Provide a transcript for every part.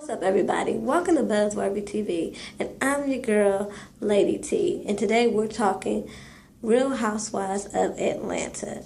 What's up, everybody? Welcome to Buzzworthy TV, and I'm your girl, Lady T. And today we're talking Real Housewives of Atlanta.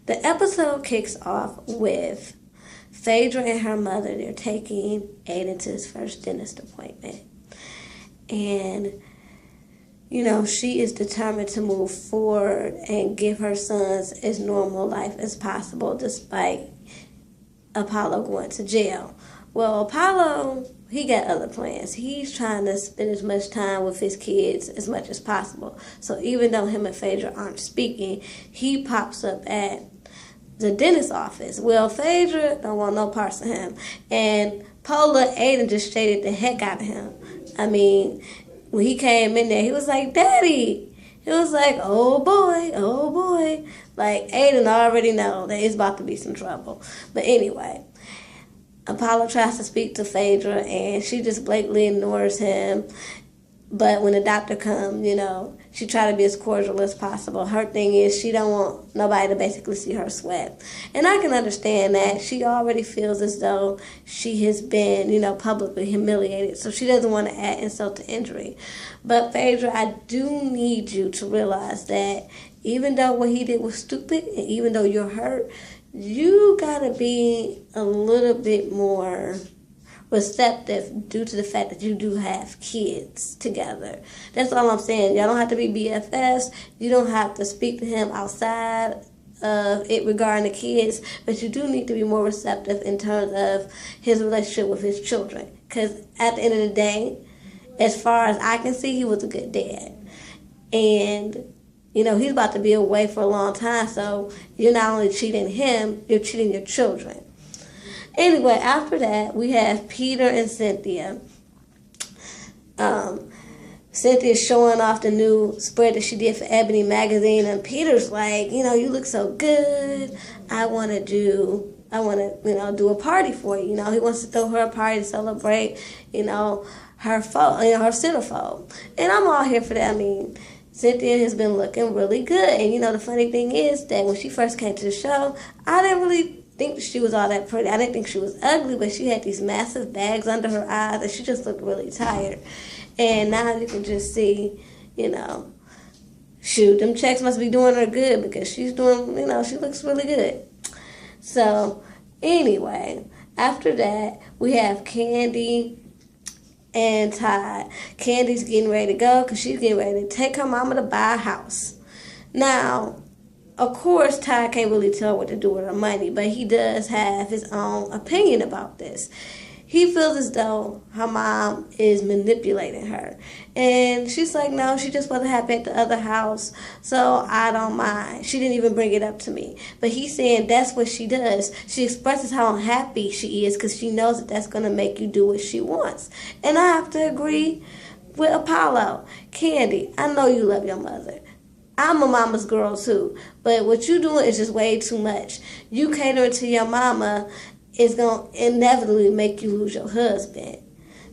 The episode kicks off with Phaedra and her mother. They're taking Aiden to his first dentist appointment. And, she is determined to move forward and give her sons as normal life as possible despite Apollo going to jail. Well, Apollo, he got other plans. He's trying to spend as much time with his kids as much as possible. So even though him and Phaedra aren't speaking, he pops up at the dentist's office. Well, Phaedra don't want no parts of him. And Paula Aiden just shaded the heck out of him. I mean, when he came in there, he was like, "Daddy." He was like, "Oh boy, oh boy." Like, Aiden already know that it's about to be some trouble. But anyway, Apollo tries to speak to Phaedra, and she just blatantly ignores him. But when the doctor comes, she try to be as cordial as possible. Her thing is she don't want nobody to basically see her sweat. And I can understand that. She already feels as though she has been, publicly humiliated. So she doesn't want to add insult to injury. But Phaedra, I do need you to realize that even though what he did was stupid, and even though you're hurt, you gotta be a little bit more receptive due to the fact that you do have kids together. That's all I'm saying. Y'all don't have to be BFFs. You don't have to speak to him outside of it regarding the kids, but you do need to be more receptive in terms of his relationship with his children. Because at the end of the day, as far as I can see, he was a good dad. And he's about to be away for a long time, so you're not only cheating him, you're cheating your children. Anyway, after that, we have Peter and Cynthia. Cynthia's showing off the new spread that she did for Ebony magazine, and Peter's like, you look so good. I want to do a party for you. He wants to throw her a party to celebrate, her centerfold. And I'm all here for that. I mean, Cynthia has been looking really good. And, the funny thing is that when she first came to the show, I didn't really think she was all that pretty. I didn't think she was ugly, but she had these massive bags under her eyes, and she just looked really tired. And now you can just see, shoot, them checks must be doing her good because she's doing, she looks really good. So, anyway, after that, we have Candy and Todd. Candy's getting ready to go because she's getting ready to take her mama to buy a house. Now, of course, Todd can't really tell what to do with her money, but he does have his own opinion about this. He feels as though her mom is manipulating her. And she's like, no, she just wasn't happy at the other house, so I don't mind. She didn't even bring it up to me. But he's saying that's what she does. She expresses how unhappy she is because she knows that that's going to make you do what she wants. And I have to agree with Apollo. Candy, I know you love your mother. I'm a mama's girl too, but what you doing is just way too much. You catering to your mama is going to inevitably make you lose your husband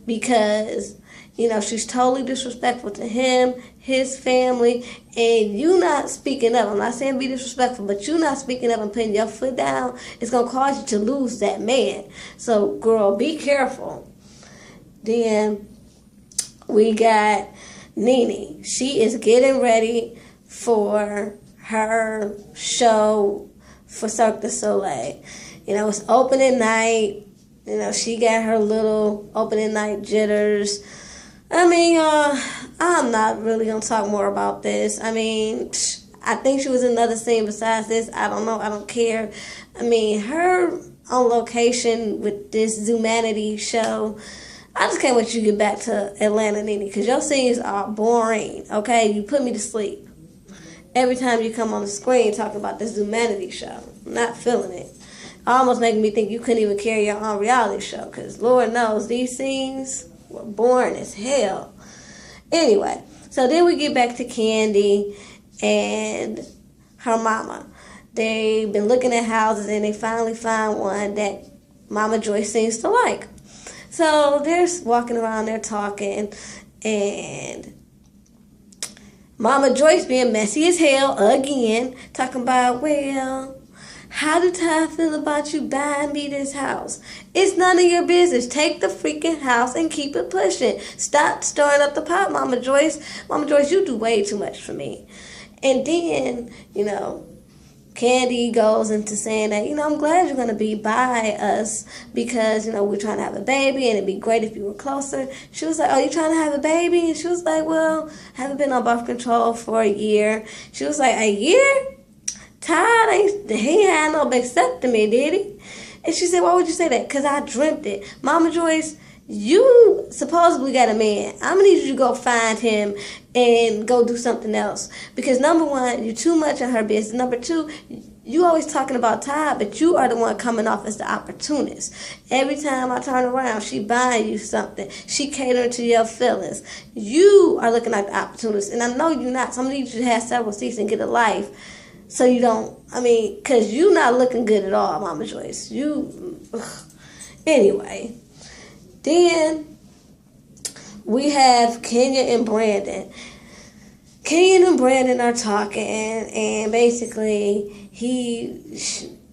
because, she's totally disrespectful to him, his family, and you not speaking up. I'm not saying be disrespectful, but you not speaking up and putting your foot down, it's going to cause you to lose that man. So, girl, be careful. Then we got Nene. She is getting ready for her show for Cirque du Soleil. It's opening night. She got her little opening night jitters. I mean, I'm not really going to talk more about this. I mean, I think she was in another scene besides this. I don't know. I don't care. I mean, her on location with this Zumanity show, I just can't wait you to get back to Atlanta, Nene, because your scenes are boring, okay? You put me to sleep every time you come on the screen talking about this Zumanity show. I'm not feeling it. Almost making me think you couldn't even carry your own reality show because Lord knows these scenes were boring as hell. Anyway, so then we get back to Candy and her mama. They've been looking at houses and they finally find one that Mama Joyce seems to like. So they're walking around there talking, and Mama Joyce being messy as hell again, talking about, well, How do Ty feel about you buying me this house? It's none of your business. Take the freaking house and keep it pushing. Stop stirring up the pot, Mama Joyce. Mama Joyce, you do way too much for me. And then, Candy goes into saying that, I'm glad you're going to be by us because, we're trying to have a baby and it'd be great if you were closer. She was like, oh, you trying to have a baby? And she was like, well, I haven't been on birth control for a year. She was like, a year? Todd, he had no vasectomy, did he? And she said, why would you say that? Because I dreamt it. Mama Joyce, you supposedly got a man. I'm going to need you to go find him and go do something else. Because number one, you're too much in her business. Number two, you always talking about Todd, but you are the one coming off as the opportunist. Every time I turn around, she buying you something. She catering to your feelings. You are looking like the opportunist. And I know you're not. So I'm going to need you to have several seats and get a life. So you don't, because you're not looking good at all, Mama Joyce. Anyway. Then we have Kenya and Brandon. Kenya and Brandon are talking, and basically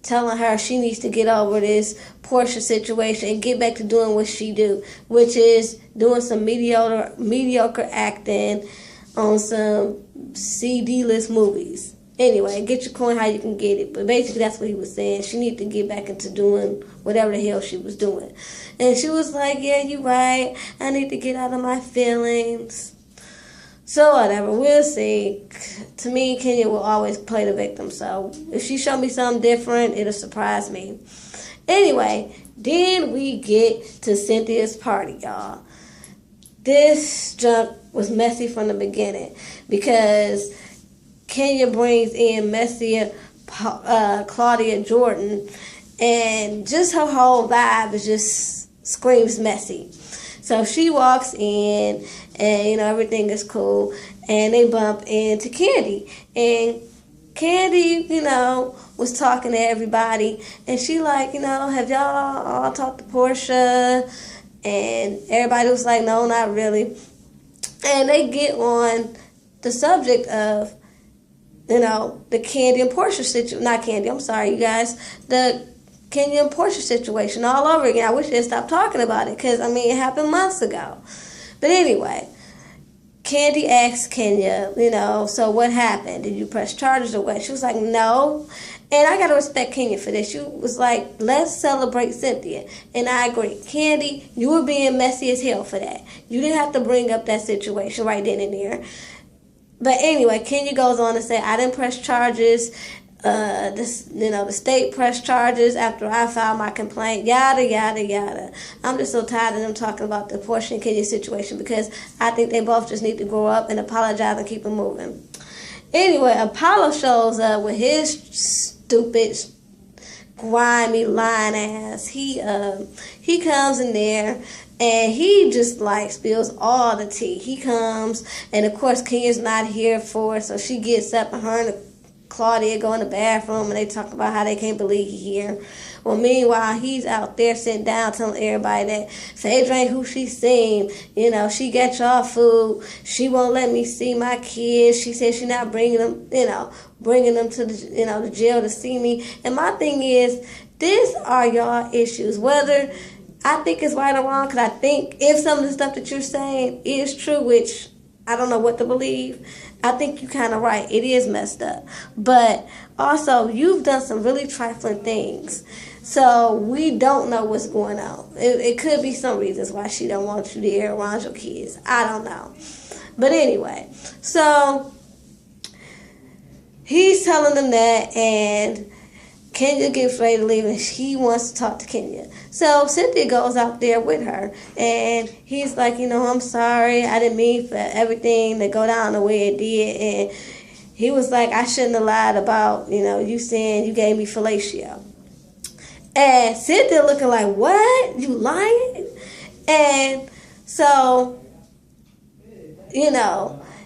telling her she needs to get over this Portia situation and get back to doing what she do, which is doing some mediocre acting on some CD-list movies. Anyway, get your coin how you can get it. But basically, that's what he was saying. She needed to get back into doing whatever the hell she was doing. And she was like, yeah, you're right. I need to get out of my feelings. So whatever, we'll see. To me, Kenya will always play the victim. So if she show me something different, it'll surprise me. Anyway, then we get to Cynthia's party, y'all. This junk was messy from the beginning because Kenya brings in messier Claudia Jordan, and just her whole vibe is just screams messy. So she walks in, and everything is cool, and they bump into Candy, and Candy, was talking to everybody, and she like, have y'all all talked to Portia? And everybody was like, no, not really. And they get on the subject of the Candy and Portia situation, not Candy, I'm sorry, you guys, the Kenya and Portia situation all over again. I wish they'd stop talking about it because, it happened months ago. But anyway, Candy asked Kenya, so what happened? Did you press charges or what? She was like, no. And I got to respect Kenya for this. She was like, let's celebrate Cynthia. And I agree. Candy, you were being messy as hell for that. You didn't have to bring up that situation right then and there. But anyway, Kenya goes on to say, I didn't press charges. The state pressed charges after I filed my complaint. Yada, yada, yada. I'm just so tired of them talking about the Portia and Kenya situation because I think they both just need to grow up and apologize and keep it moving. Anyway, Apollo shows up with his stupid, grimy, lying ass. He comes in there. And he just spills all the tea. He comes, and of course Kenya's not here for it, so she gets up and her and Claudia go in the bathroom and they talk about how they can't believe he's here. Well, meanwhile, he's out there sitting down telling everybody that Phaedra ain't who she seemed. She got y'all food. She won't let me see my kids. She said she's not bringing them, bringing them to the jail to see me. And my thing is, these are y'all issues. Whether I think it's right or wrong, because I think if some of the stuff that you're saying is true, which I don't know what to believe, I think you're kind of right. It is messed up. But also, you've done some really trifling things. So we don't know what's going on. It could be some reasons why she don't want you there around your kids. I don't know. But anyway, so he's telling them that, and Kenya gets ready to leave, and he wants to talk to Kenya. So Cynthia goes out there with her, and he's like, I'm sorry. I didn't mean for everything to go down the way it did. And he was like, I shouldn't have lied about, you saying you gave me fellatio. And Cynthia looking like, what? You lying? And so,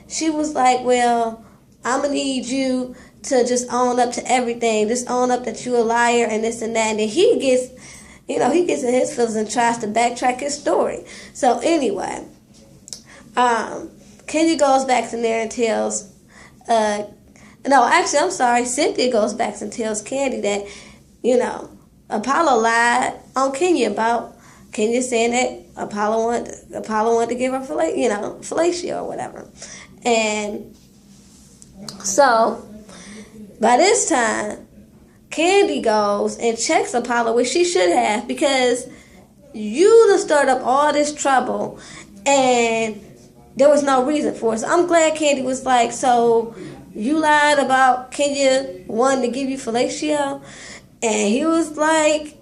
she was like, well, I'm going to need you to just own up to everything. Just own up that you're a liar and this and that. And then he gets in his feelings and tries to backtrack his story. So anyway, Kenya goes back in there and tells No, actually, I'm sorry. Cynthia goes back and tells Candy that, Apollo lied on Kenya about Kenya saying that Apollo wanted to give her fellatio or whatever. And so by this time, Candy goes and checks Apollo, which she should have, because you done stirred up all this trouble and there was no reason for it. So I'm glad Candy was like, so you lied about Kenya wanting to give you fellatio? And he was like,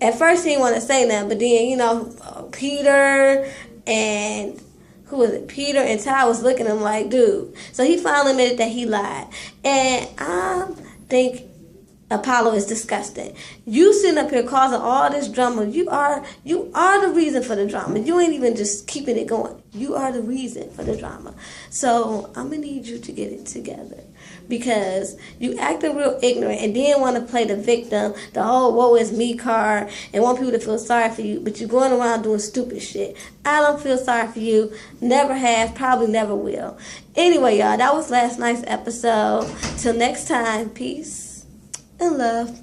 at first he didn't want to say nothing, but then, Peter and, who was it? Peter and Ty was looking at him like, dude. So he finally admitted that he lied. And I think Apollo is disgusting. You sitting up here causing all this drama. You are the reason for the drama. You ain't even just keeping it going. You are the reason for the drama. So I'm gonna need you to get it together, because you acting real ignorant and then want to play the victim, the whole woe is me card, and want people to feel sorry for you, but you're going around doing stupid shit. I don't feel sorry for you. Never have, probably never will. Anyway, y'all, that was last night's episode. Till next time, peace and love.